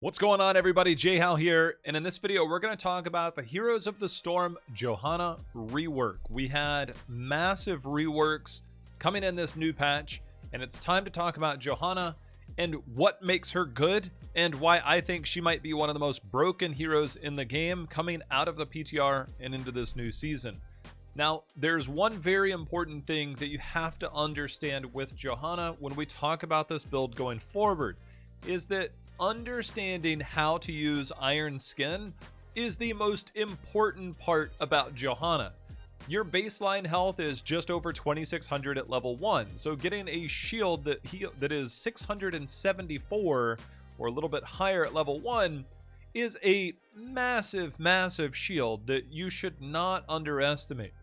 What's going on, everybody? J-Hal here, and in this video we're going to talk about the Heroes of the Storm Johanna Rework. We had massive reworks coming in this new patch, and it's time to talk about Johanna and what makes her good and why I think she might be one of the most broken heroes in the game coming out of the PTR and into this new season. Now, there's one very important thing that you have to understand with Johanna when we talk about this build going forward, is that understanding how to use Iron Skin is the most important part about Johanna. Your baseline health is just over 2600 at level 1, so getting a shield that is 674 or a little bit higher at level 1 is a massive shield that you should not underestimate.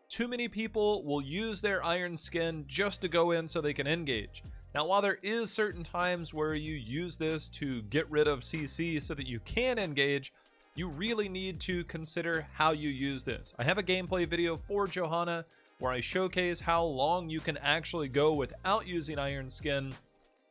Too many people will use their Iron Skin just to go in so they can engage. Now, while there is certain times where you use this to get rid of CC so that you can engage, you really need to consider how you use this. I have a gameplay video for Johanna where I showcase how long you can actually go without using Iron Skin,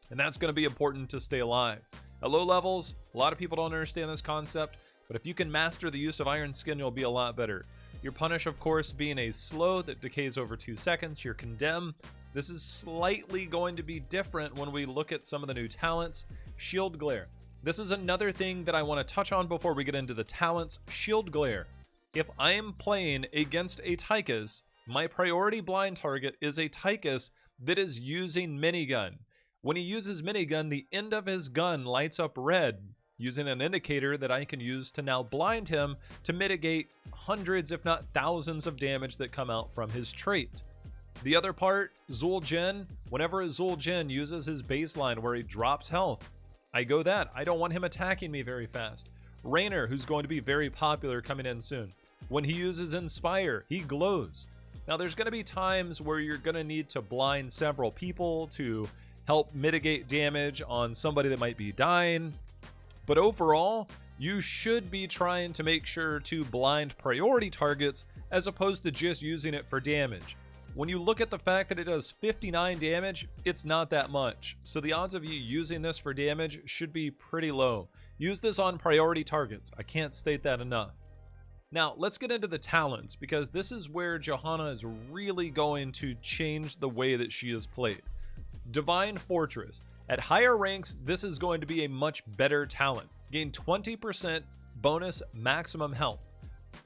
and that's going to be important to stay alive. At low levels, a lot of people don't understand this concept, but if you can master the use of Iron Skin, you'll be a lot better. Your Punish, of course, being a slow that decays over 2 seconds. Your Condemn, this is slightly going to be different when we look at some of the new talents. Shield Glare. This is another thing that I want to touch on before we get into the talents. Shield Glare. If I am playing against a Tychus, my priority blind target is a Tychus that is using minigun. When he uses minigun, the end of his gun lights up red, using an indicator that I can use to now blind him to mitigate hundreds if not thousands of damage that come out from his trait. The other part, Zul'jin, whenever a Zul'jin uses his baseline where he drops health, I go that. I don't want him attacking me very fast. Raynor, who's going to be very popular coming in soon. When he uses Inspire, he glows. Now there's going to be times where you're going to need to blind several people to help mitigate damage on somebody that might be dying. But overall, you should be trying to make sure to blind priority targets as opposed to just using it for damage. When you look at the fact that it does 59 damage, it's not that much. So the odds of you using this for damage should be pretty low. Use this on priority targets. I can't state that enough. Now, let's get into the talents, because this is where Johanna is really going to change the way that she is played. Divine Fortress. At higher ranks, this is going to be a much better talent. Gain 20% bonus maximum health.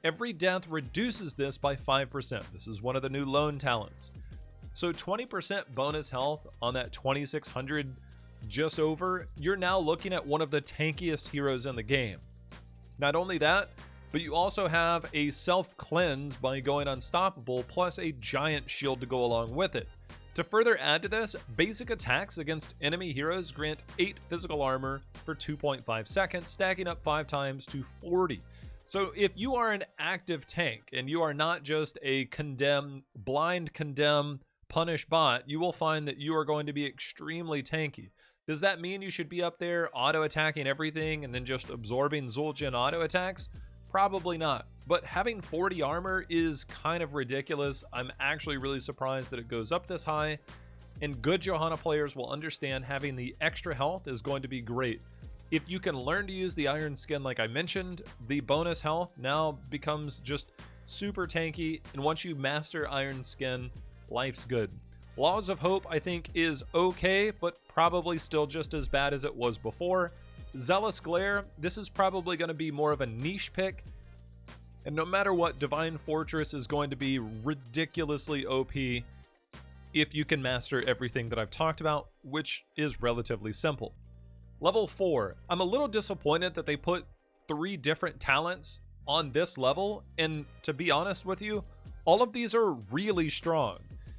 Every death reduces this by 5%. This is one of the new lone talents. So 20% bonus health on that 2600 just over, you're now looking at one of the tankiest heroes in the game. Not only that, but you also have a self-cleanse by going unstoppable, plus a giant shield to go along with it. To further add to this, basic attacks against enemy heroes grant 8 physical armor for 2.5 seconds, stacking up 5 times to 40. So if you are an active tank and you are not just a blind condemn punish bot, you will find that you are going to be extremely tanky. Does that mean you should be up there auto attacking everything and then just absorbing Zul'jin auto attacks? Probably not. But having 40 armor is kind of ridiculous. I'm actually really surprised that it goes up this high. And good Johanna players will understand having the extra health is going to be great. If you can learn to use the Iron Skin like I mentioned, the bonus health now becomes just super tanky, and once you master Iron Skin, life's good. Laws of Hope, I think, is okay, but probably still just as bad as it was before. Zealous Glare, this is probably going to be more of a niche pick, and no matter what, Divine Fortress is going to be ridiculously OP if you can master everything that I've talked about, which is relatively simple. Level 4, I'm a little disappointed that they put 3 different talents on this level, and to be honest with you, all of these are really strong.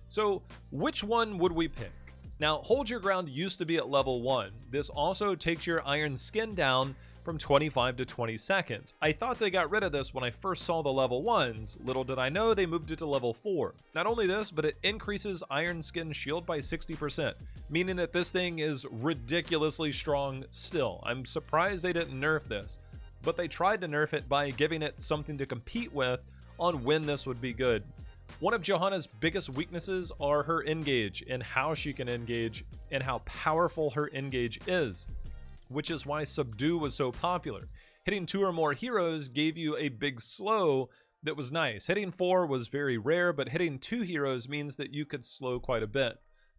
So which one would we pick? Now, Hold Your Ground used to be at level 1. This also takes your Iron Skin down from 25 to 20 seconds. I thought they got rid of this when I first saw the level 1s. Little did I know they moved it to level 4. Not only this, but it increases Iron Skin shield by 60%, meaning that this thing is ridiculously strong still. I'm surprised they didn't nerf this, but they tried to nerf it by giving it something to compete with on when this would be good. One of Johanna's biggest weaknesses are her engage and how she can engage and how powerful her engage is. which is why Subdue was so popular. Hitting 2 or more heroes gave you a big slow that was nice. Hitting 4 was very rare, but hitting 2 heroes means that you could slow quite a bit.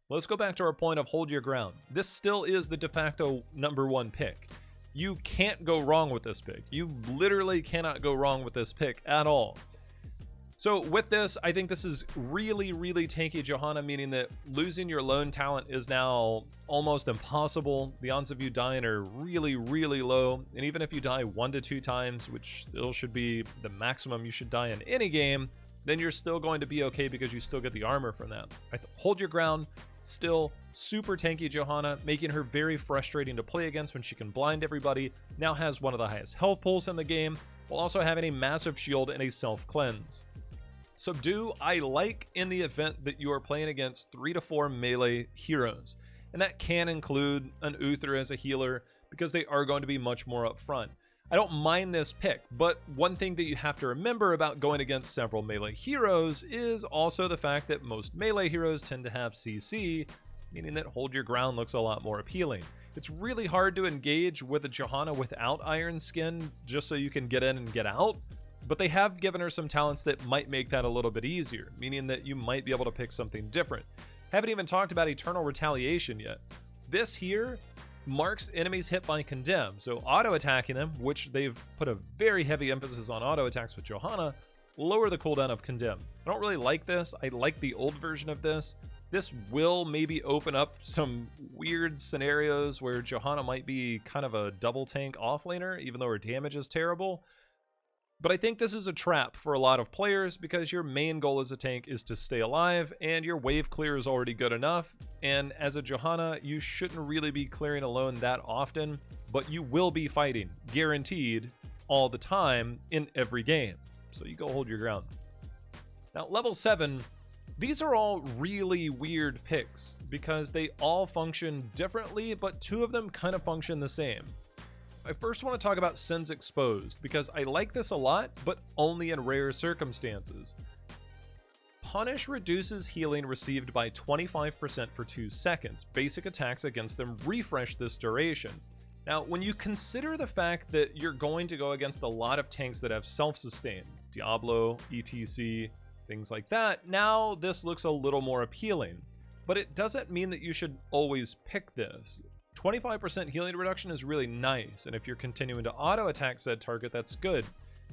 Let's go back to our point of hold your ground. This still is the de facto #1 pick. You can't go wrong with this pick. You literally cannot go wrong with this pick at all. So with this, I think this is really, really tanky Johanna, meaning that losing your lone talent is now almost impossible. The odds of you dying are really, really low. And even if you die 1 to 2 times, which still should be the maximum you should die in any game, then you're still going to be okay because you still get the armor from that. Hold your ground, still super tanky Johanna, making her very frustrating to play against when she can blind everybody. Now has one of the highest health pools in the game, while also having a massive shield and a self-cleanse. Subdue, I like in the event that you are playing against 3 to 4 melee heroes, and that can include an Uther as a healer because they are going to be much more upfront. I don't mind this pick, but one thing that you have to remember about going against several melee heroes is also the fact that most melee heroes tend to have CC, meaning that hold your ground looks a lot more appealing. It's really hard to engage with a Johanna without Iron Skin just so you can get in and get out. But they have given her some talents that might make that a little bit easier, meaning that you might be able to pick something different. Haven't even talked about Eternal Retaliation yet. This here marks enemies hit by Condemn, so auto-attacking them, which they've put a very heavy emphasis on auto-attacks with Johanna, lower the cooldown of Condemn. I don't really like this. I like the old version of this. This will maybe open up some weird scenarios where Johanna might be kind of a double tank offlaner, even though her damage is terrible. But I think this is a trap for a lot of players because your main goal as a tank is to stay alive and your wave clear is already good enough. And as a Johanna, you shouldn't really be clearing alone that often, but you will be fighting, guaranteed, all the time in every game. So you go hold your ground. Now, level 7, these are all really weird picks because they all function differently, but 2 of them kind of function the same. I first want to talk about Sins Exposed, because I like this a lot, but only in rare circumstances. Punish reduces healing received by 25% for 2 seconds. Basic attacks against them refresh this duration. Now, when you consider the fact that you're going to go against a lot of tanks that have self-sustain, Diablo, ETC, things like that, now this looks a little more appealing. But it doesn't mean that you should always pick this. 25% healing reduction is really nice, and if you're continuing to auto-attack said target, that's good.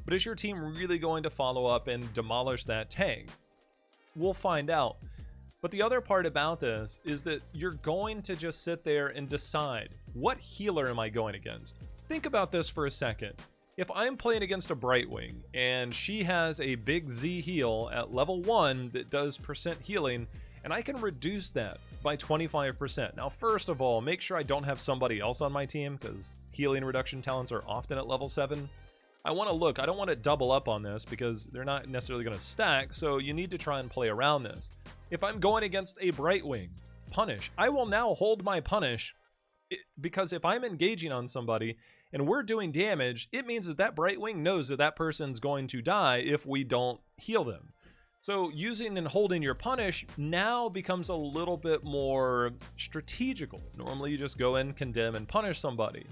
But is your team really going to follow up and demolish that tank? We'll find out. But the other part about this is that you're going to just sit there and decide, what healer am I going against? Think about this for a second. If I'm playing against a Brightwing, and she has a big Z heal at level 1 that does % healing, and I can reduce that by 25%. Now, first of all, make sure I don't have somebody else on my team, because healing reduction talents are often at level 7. I want to look, I don't want to double up on this because they're not necessarily going to stack, so you need to try and play around this. If I'm going against a Brightwing, Punish, I will now hold my Punish, because if I'm engaging on somebody and we're doing damage, it means that that Brightwing knows that that person's going to die if we don't heal them. So using and holding your Punish now becomes a little bit more strategical. Normally you just go in, condemn, and punish somebody.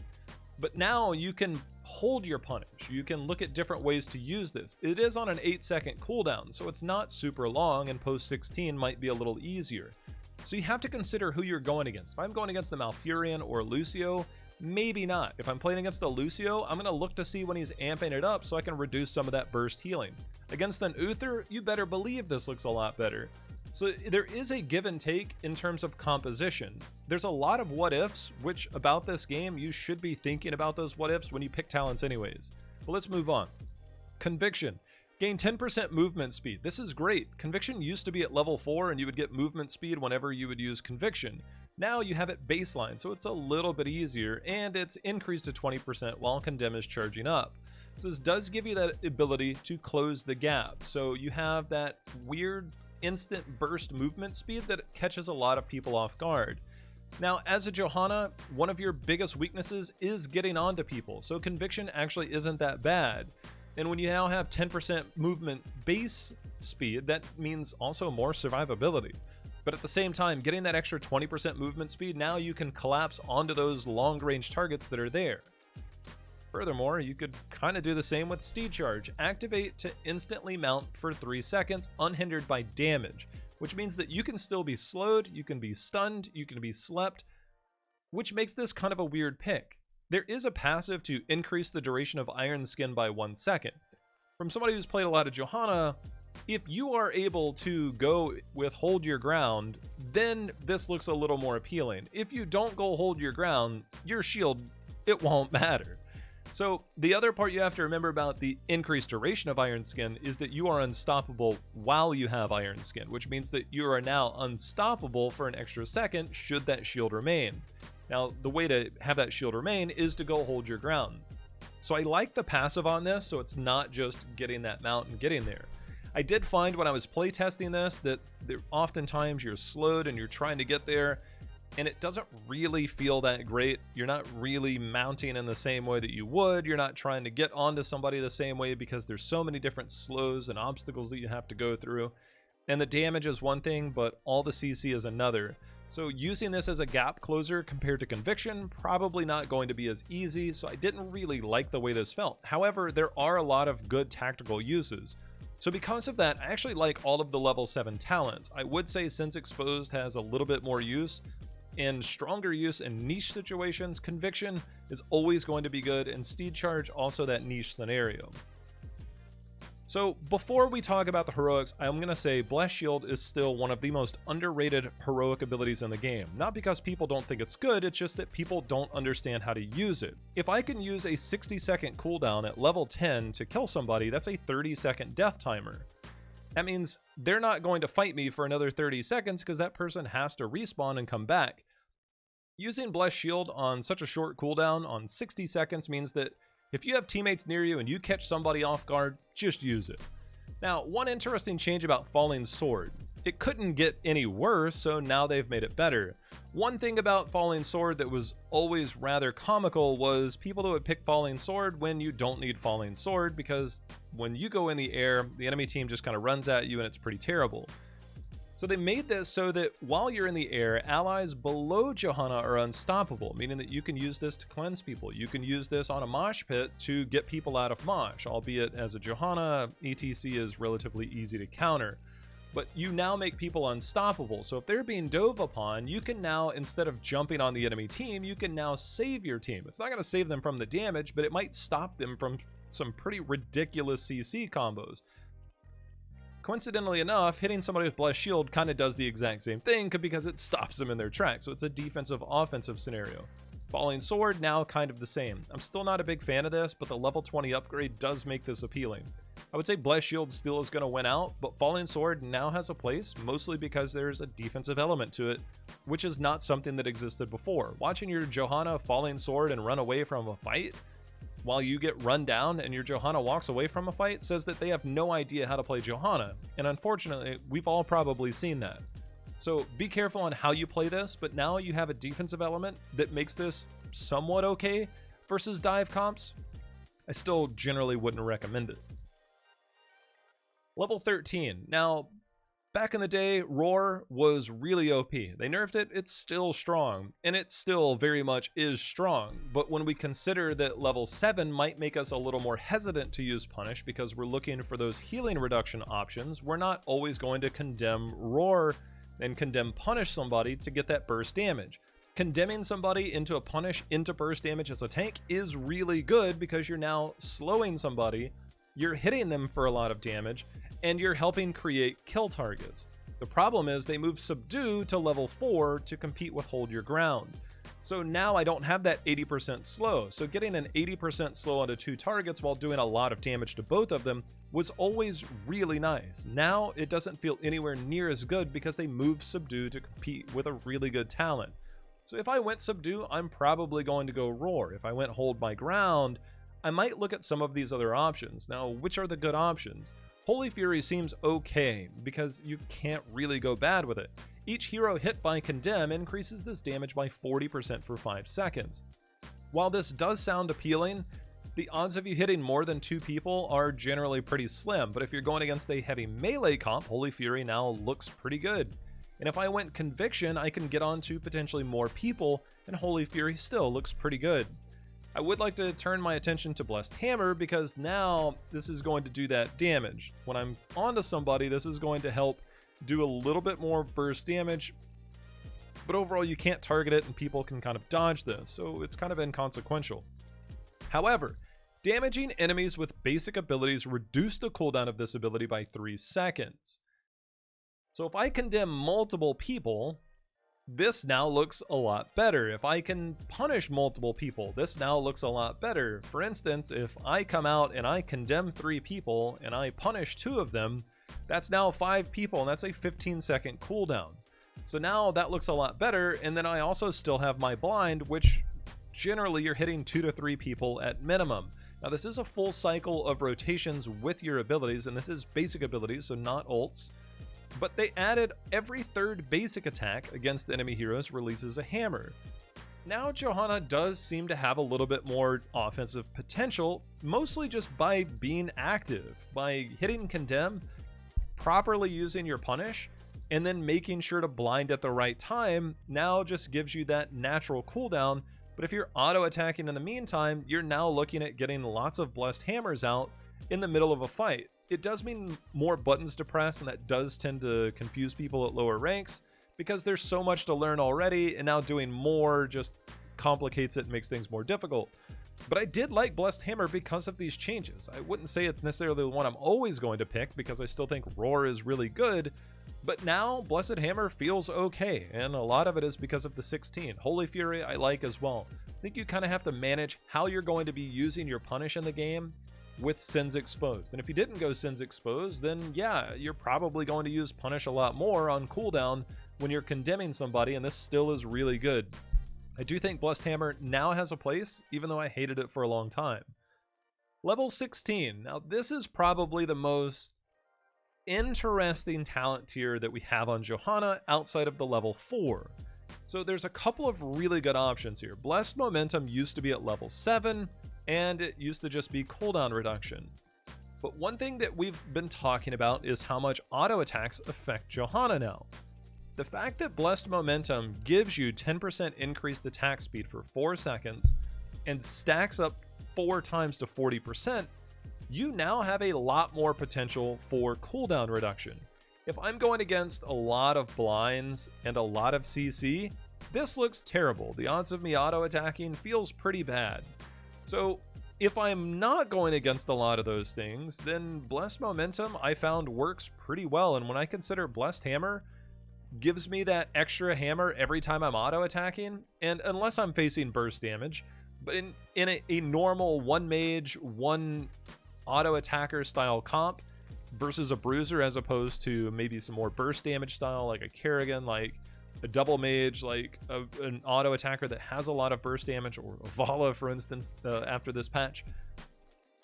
But now you can hold your Punish. You can look at different ways to use this. It is on an 8-second cooldown, so it's not super long, and post 16 might be a little easier. So you have to consider who you're going against. If I'm going against the Malfurion or Lucio, maybe not. If I'm playing against a Lucio, I'm going to look to see when he's amping it up so I can reduce some of that burst healing. Against an Uther, you better believe this looks a lot better. So there is a give and take in terms of composition. There's a lot of what ifs, which about this game, you should be thinking about those what ifs when you pick talents anyways. But let's move on. Conviction. Gain 10% movement speed. This is great. Conviction used to be at level 4 and you would get movement speed whenever you would use Conviction. Now you have it baseline, so it's a little bit easier, and it's increased to 20% while Condemn is charging up. So this does give you that ability to close the gap. So you have that weird instant burst movement speed that catches a lot of people off guard. Now, as a Johanna, one of your biggest weaknesses is getting onto people, so Conviction actually isn't that bad. And when you now have 10% movement base speed, that means also more survivability. But at the same time, getting that extra 20% movement speed, now you can collapse onto those long-range targets that are there. Furthermore, you could kind of do the same with Steed Charge. Activate to instantly mount for 3 seconds, unhindered by damage, which means that you can still be slowed, you can be stunned, you can be slept, which makes this kind of a weird pick. There is a passive to increase the duration of Iron Skin by 1 second. From somebody who's played a lot of Johanna, if you are able to go with hold your ground, then this looks a little more appealing. If you don't go hold your ground, your shield, it won't matter. So the other part you have to remember about the increased duration of Iron Skin is that you are unstoppable while you have Iron Skin, which means that you are now unstoppable for an extra second should that shield remain. Now, the way to have that shield remain is to go hold your ground. So I like the passive on this, so it's not just getting that mount and getting there. I did find when I was playtesting this that oftentimes you're slowed and you're trying to get there, and it doesn't really feel that great. You're not really mounting in the same way that you would. You're not trying to get onto somebody the same way because there's so many different slows and obstacles that you have to go through. And the damage is one thing, but all the CC is another. So using this as a gap closer compared to Conviction, probably not going to be as easy, so I didn't really like the way this felt. However, there are a lot of good tactical uses. So because of that, I actually like all of the level 7 talents. I would say since Exposed has a little bit more use, and stronger use in niche situations, Conviction is always going to be good, and Steed Charge also that niche scenario. So before we talk about the heroics, I'm going to say Blessed Shield is still one of the most underrated heroic abilities in the game. Not because people don't think it's good, it's just that people don't understand how to use it. If I can use a 60-second cooldown at level 10 to kill somebody, that's a 30-second death timer. That means they're not going to fight me for another 30 seconds because that person has to respawn and come back. Using Blessed Shield on such a short cooldown on 60 seconds means that if you have teammates near you and you catch somebody off guard, just use it. Now, one interesting change about Falling Sword. It couldn't get any worse, so now they've made it better. One thing about Falling Sword that was always rather comical was people that would pick Falling Sword when you don't need Falling Sword, because when you go in the air, the enemy team just kind of runs at you and it's pretty terrible. So they made this so that while you're in the air, allies below Johanna are unstoppable, meaning that you can use this to cleanse people. You can use this on a mosh pit to get people out of mosh, albeit as a Johanna, ETC is relatively easy to counter. But you now make people unstoppable, so if they're being dove upon, you can now, instead of jumping on the enemy team, you can now save your team. It's not going to save them from the damage, but it might stop them from some pretty ridiculous CC combos. Coincidentally enough, hitting somebody with Blessed Shield kind of does the exact same thing because it stops them in their tracks, so it's a defensive-offensive scenario. Falling Sword, now kind of the same. I'm still not a big fan of this, but the level 20 upgrade does make this appealing. I would say Blessed Shield still is going to win out, but Falling Sword now has a place, mostly because there's a defensive element to it, which is not something that existed before. Watching your Johanna Falling Sword and run away from a fight, while you get run down and your Johanna walks away from a fight, says that they have no idea how to play Johanna, and unfortunately, we've all probably seen that. So be careful on how you play this, but now you have a defensive element that makes this somewhat okay versus dive comps. I still generally wouldn't recommend it. Level 13. Now, back in the day, Roar was really OP. They nerfed it, it's still strong, and it still very much is strong. But when we consider that level 7 might make us a little more hesitant to use Punish because we're looking for those healing reduction options, we're not always going to Condemn Roar and Condemn Punish somebody to get that burst damage. Condemning somebody into a Punish into burst damage as a tank is really good because you're now slowing somebody, you're hitting them for a lot of damage, and you're helping create kill targets. The problem is they move Subdue to level 4 to compete with Hold Your Ground. So now I don't have that 80% slow, so getting an 80% slow onto 2 targets while doing a lot of damage to both of them was always really nice. Now it doesn't feel anywhere near as good because they move Subdue to compete with a really good talent. So if I went Subdue, I'm probably going to go Roar. If I went Hold My Ground, I might look at some of these other options. Now, which are the good options? Holy Fury seems okay, because you can't really go bad with it. Each hero hit by Condemn increases this damage by 40% for 5 seconds. While this does sound appealing, the odds of you hitting more than 2 people are generally pretty slim, but if you're going against a heavy melee comp, Holy Fury now looks pretty good. And if I went Conviction, I can get onto potentially more people, and Holy Fury still looks pretty good. I would like to turn my attention to Blessed Hammer, because now this is going to do that damage. When I'm onto somebody, this is going to help do a little bit more burst damage, but overall you can't target it and people can kind of dodge this, so it's kind of inconsequential. However, damaging enemies with basic abilities reduce the cooldown of this ability by 3 seconds. So if I condemn multiple people, this now looks a lot better. If I can punish multiple people, this now looks a lot better. For instance, if I come out and I condemn 3 people and I punish 2 of them, that's now 5 people, and that's a 15-second cooldown. So now that looks a lot better, and then I also still have my blind, which generally you're hitting 2 to 3 people at minimum. Now this is a full cycle of rotations with your abilities, and this is basic abilities, so not ults. But they added every 3rd basic attack against enemy heroes releases a hammer. Now Johanna does seem to have a little bit more offensive potential, mostly just by being active, by hitting Condemn, properly using your punish, and then making sure to blind at the right time now just gives you that natural cooldown. But if you're auto attacking in the meantime, you're now looking at getting lots of blessed hammers out in the middle of a fight. It does mean more buttons to press, and that does tend to confuse people at lower ranks because there's so much to learn already, and now doing more just complicates it and makes things more difficult. But I did like Blessed Hammer because of these changes. I wouldn't say it's necessarily the one I'm always going to pick because I still think Roar is really good, but now Blessed Hammer feels okay, and a lot of it is because of the 16. Holy Fury I like as well. I think you kind of have to manage how you're going to be using your punish in the game with Sins Exposed. And if you didn't go Sins Exposed, then yeah, you're probably going to use punish a lot more on cooldown when you're condemning somebody, and this still is really good. I do think Blessed Hammer now has a place, even though I hated it for a long time. Level 16. Now this is probably the most interesting talent tier that we have on Johanna outside of the level 4. So there's a couple of really good options here. Blessed Momentum used to be at level 7, and it used to just be cooldown reduction. But one thing that we've been talking about is how much auto attacks affect Johanna now. The fact that Blessed Momentum gives you 10% increased attack speed for 4 seconds and stacks up 4 times to 40%, you now have a lot more potential for cooldown reduction. If I'm going against a lot of blinds and a lot of CC, this looks terrible. The odds of me auto attacking feels pretty bad. So if I'm not going against a lot of those things, then Blessed Momentum I found works pretty well. And when I consider Blessed Hammer gives me that extra hammer every time I'm auto attacking, and unless I'm facing burst damage, but in a normal 1 mage, 1 auto attacker style comp versus a bruiser, as opposed to maybe some more burst damage style like a Kerrigan, like a double mage, like an auto attacker that has a lot of burst damage, or a Vala for instance, after this patch,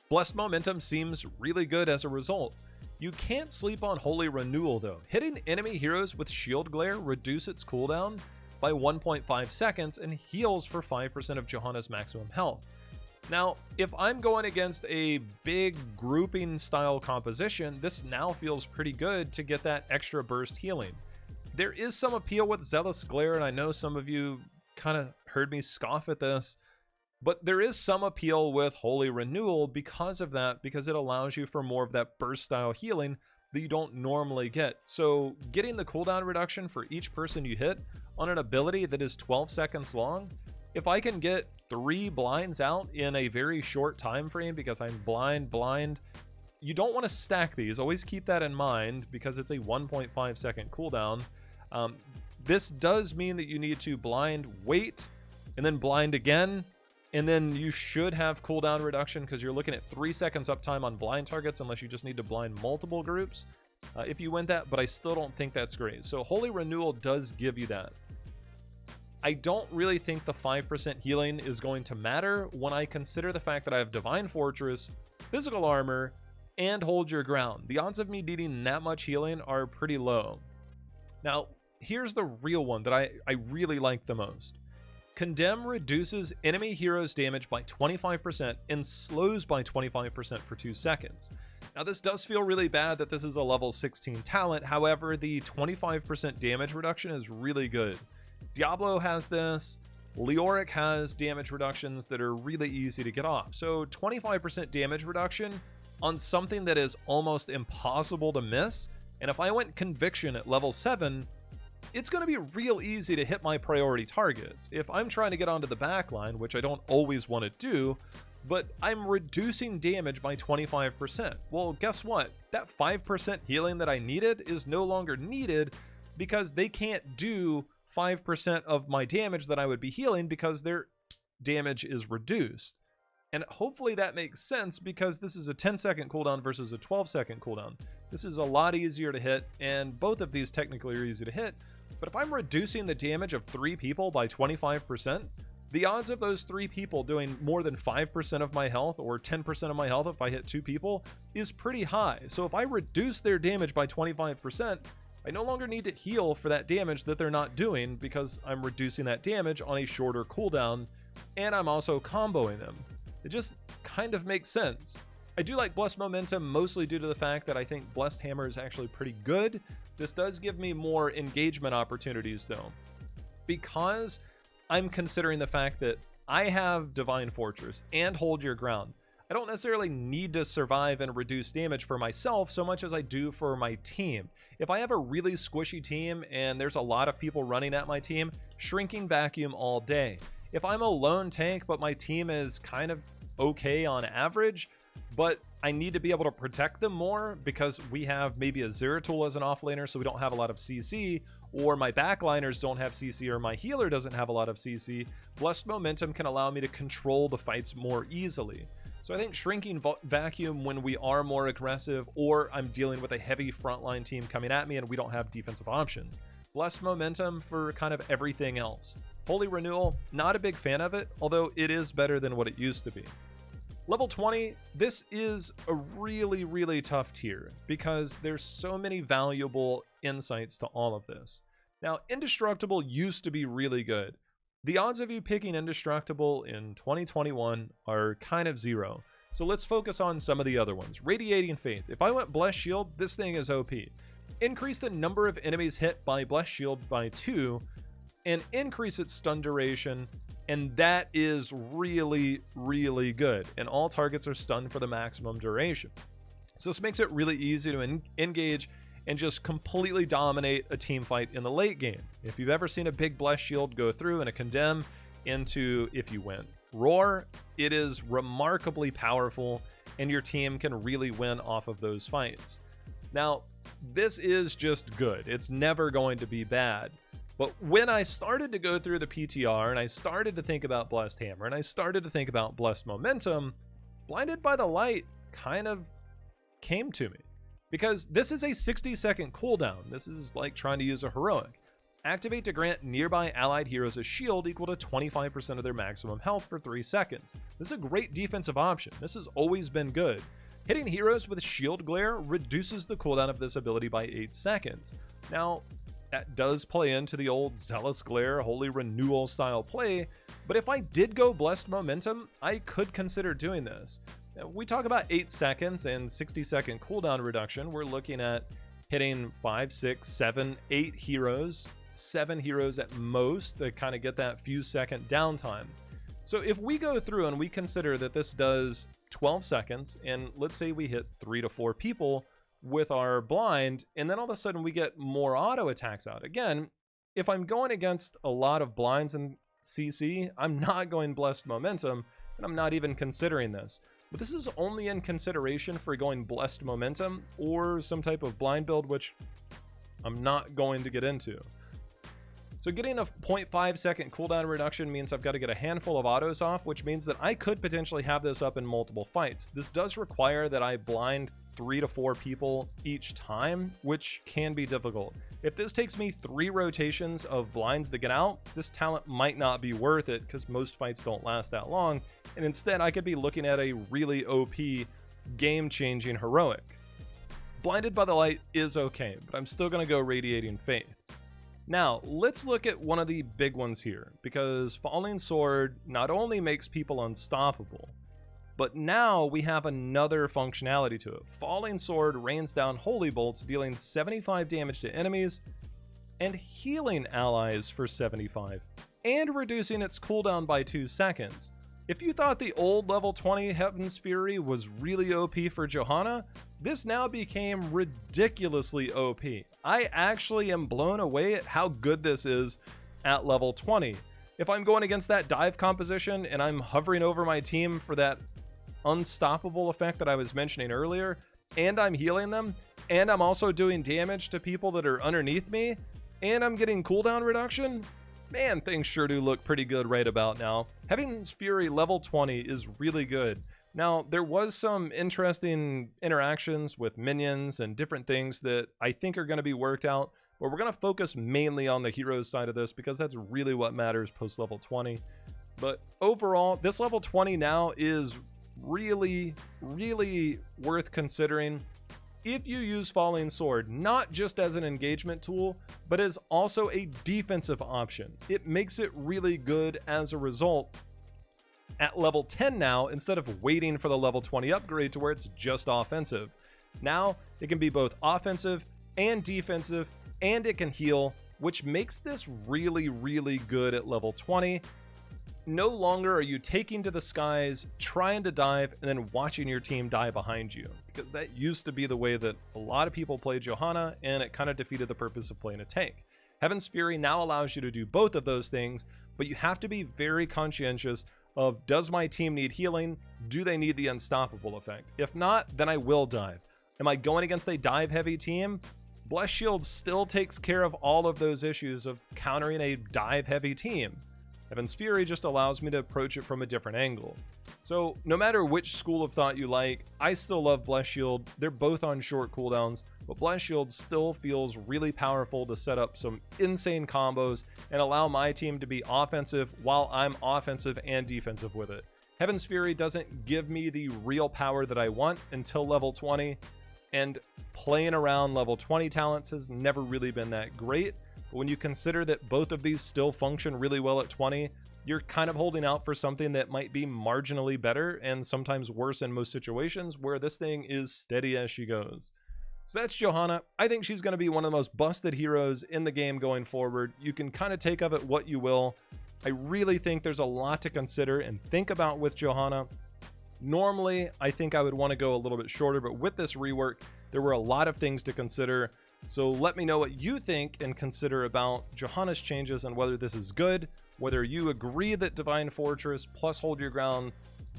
Blessed Momentum seems really good as a result. You can't sleep on Holy Renewal though. Hitting enemy heroes with Shield Glare reduces its cooldown by 1.5 seconds and heals for 5% of Johanna's maximum health. Now, if I'm going against a big grouping style composition, this now feels pretty good to get that extra burst healing. There is some appeal with Zealous Glare, and I know some of you kind of heard me scoff at this, but there is some appeal with Holy Renewal because of that, because it allows you for more of that burst style healing that you don't normally get. So getting the cooldown reduction for each person you hit on an ability that is 12 seconds long, if I can get 3 blinds out in a very short time frame because I'm blind, you don't want to stack these. Always keep that in mind because it's a 1.5 second cooldown. This does mean that you need to blind, wait, and then blind again, and then you should have cooldown reduction because you're looking at 3 seconds uptime on blind targets unless you just need to blind multiple groups if you win that, but I still don't think that's great. So Holy Renewal does give you that. I don't really think the 5% healing is going to matter when I consider the fact that I have Divine Fortress, Physical Armor, and Hold Your Ground. The odds of me needing that much healing are pretty low. Now, here's the real one that I really like the most. Condemn reduces enemy heroes' damage by 25% and slows by 25% for 2 seconds. Now this does feel really bad that this is a level 16 talent, however the 25% damage reduction is really good. Diablo has this, Leoric has damage reductions that are really easy to get off. So 25% damage reduction on something that is almost impossible to miss, and if I went Conviction at level 7, it's going to be real easy to hit my priority targets. If I'm trying to get onto the backline, which I don't always want to do, but I'm reducing damage by 25%. Well, guess what? That 5% healing that I needed is no longer needed because they can't do 5% of my damage that I would be healing because their damage is reduced. And hopefully that makes sense because this is a 10-second cooldown versus a 12-second cooldown. This is a lot easier to hit, and both of these technically are easy to hit. But if I'm reducing the damage of 3 people by 25%, the odds of those 3 people doing more than 5% of my health or 10% of my health if I hit 2 people is pretty high. So if I reduce their damage by 25%, I no longer need to heal for that damage that they're not doing because I'm reducing that damage on a shorter cooldown, and I'm also comboing them. It just kind of makes sense. I do like Blessed Momentum mostly due to the fact that I think Blessed Hammer is actually pretty good. This does give me more engagement opportunities though, because I'm considering the fact that I have Divine Fortress and Hold Your Ground. I don't necessarily need to survive and reduce damage for myself so much as I do for my team. If I have a really squishy team and there's a lot of people running at my team, Shrinking Vacuum all day. If I'm a lone tank but my team is kind of okay on average, but I need to be able to protect them more because we have maybe a Zeratul as an offlaner so we don't have a lot of CC, or my backliners don't have CC, or my healer doesn't have a lot of CC, Blessed Momentum can allow me to control the fights more easily. So I think Shrinking Vacuum when we are more aggressive, or I'm dealing with a heavy frontline team coming at me and we don't have defensive options. Blessed Momentum for kind of everything else. Holy Renewal, not a big fan of it, although it is better than what it used to be. Level 20, this is a really, really tough tier because there's so many valuable insights to all of this. Now, Indestructible used to be really good. The odds of you picking Indestructible in 2021 are kind of zero. So let's focus on some of the other ones. Radiating Faith. If I went Blessed Shield, this thing is OP. Increase the number of enemies hit by Blessed Shield by 2 and increase its stun duration, and that is really, really good. And all targets are stunned for the maximum duration. So this makes it really easy to engage and just completely dominate a team fight in the late game. If you've ever seen a big Blessed Shield go through and a Condemn into, if you went Roar, it is remarkably powerful and your team can really win off of those fights. Now, this is just good. It's never going to be bad. But when I started to go through the PTR and I started to think about Blessed Hammer and I started to think about Blessed Momentum, Blinded by the Light kind of came to me. Because this is a 60-second cooldown. This is like trying to use a heroic. Activate to grant nearby allied heroes a shield equal to 25% of their maximum health for 3 seconds. This is a great defensive option. This has always been good. Hitting heroes with shield glare reduces the cooldown of this ability by 8 seconds. Now, that does play into the old Zealous Glare, Holy Renewal style play, but if I did go Blessed Momentum, I could consider doing this. Now, we talk about 8 seconds and 60-second cooldown reduction. We're looking at hitting 5, 6, 7, 8 heroes, 7 heroes at most to kind of get that few second downtime. So if we go through and we consider that this does 12 seconds, and let's say we hit 3 to 4 people with our blind, and then all of a sudden we get more auto attacks out. Again, if I'm going against a lot of blinds in CC, I'm not going Blessed Momentum, and I'm not even considering this. But this is only in consideration for going Blessed Momentum or some type of blind build, which I'm not going to get into. So getting a 0.5 second cooldown reduction means I've got to get a handful of autos off, which means that I could potentially have this up in multiple fights. This does require that I blind 3 to 4 people each time, which can be difficult. If this takes me 3 rotations of blinds to get out, this talent might not be worth it because most fights don't last that long, and instead I could be looking at a really OP game-changing heroic. Blinded by the Light is okay, but I'm still going to go Radiating Faith. Now, let's look at one of the big ones here, because Falling Sword not only makes people unstoppable, but now we have another functionality to it. Falling Sword rains down Holy Bolts, dealing 75 damage to enemies, and healing allies for 75, and reducing its cooldown by 2 seconds. If you thought the old level 20 Heaven's Fury was really OP for Johanna, this now became ridiculously OP. I actually am blown away at how good this is at level 20. If I'm going against that dive composition and I'm hovering over my team for that unstoppable effect that I was mentioning earlier, and I'm healing them, and I'm also doing damage to people that are underneath me, and I'm getting cooldown reduction, man, things sure do look pretty good right about now. Heaven's Fury level 20 is really good. Now, there was some interesting interactions with minions and different things that I think are going to be worked out, but we're going to focus mainly on the heroes side of this because that's really what matters post level 20. But overall, this level 20 now is really, really worth considering if you use Falling Sword, not just as an engagement tool, but as also a defensive option. It makes it really good as a result at level 10 now, instead of waiting for the level 20 upgrade to where it's just offensive. Now it can be both offensive and defensive, and it can heal, which makes this really, really good at level 20. No longer are you taking to the skies, trying to dive, and then watching your team die behind you, because that used to be the way that a lot of people played Johanna, and it kind of defeated the purpose of playing a tank. Heaven's Fury now allows you to do both of those things, but you have to be very conscientious of, does my team need healing? Do they need the unstoppable effect? If not, then I will dive. Am I going against a dive heavy team? Bless Shield still takes care of all of those issues of countering a dive heavy team. Heaven's Fury just allows me to approach it from a different angle. So no matter which school of thought you like, I still love Bless Shield. They're both on short cooldowns, but Bless Shield still feels really powerful to set up some insane combos and allow my team to be offensive while I'm offensive and defensive with it. Heaven's Fury doesn't give me the real power that I want until level 20, and playing around level 20 talents has never really been that great. But when you consider that both of these still function really well at 20, you're kind of holding out for something that might be marginally better and sometimes worse in most situations, where this thing is steady as she goes. So that's Johanna. I think she's going to be one of the most busted heroes in the game going forward. You can kind of take of it what you will. I really think there's a lot to consider and think about with Johanna. Normally, I think I would want to go a little bit shorter, but with this rework, there were a lot of things to consider. So let me know what you think and consider about Johanna's changes and whether this is good, whether you agree that Divine Fortress plus Hold Your Ground,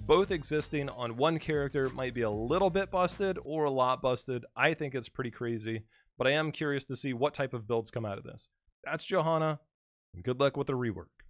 both existing on one character, might be a little bit busted or a lot busted. I think it's pretty crazy, but I am curious to see what type of builds come out of this. That's Johanna, and good luck with the rework.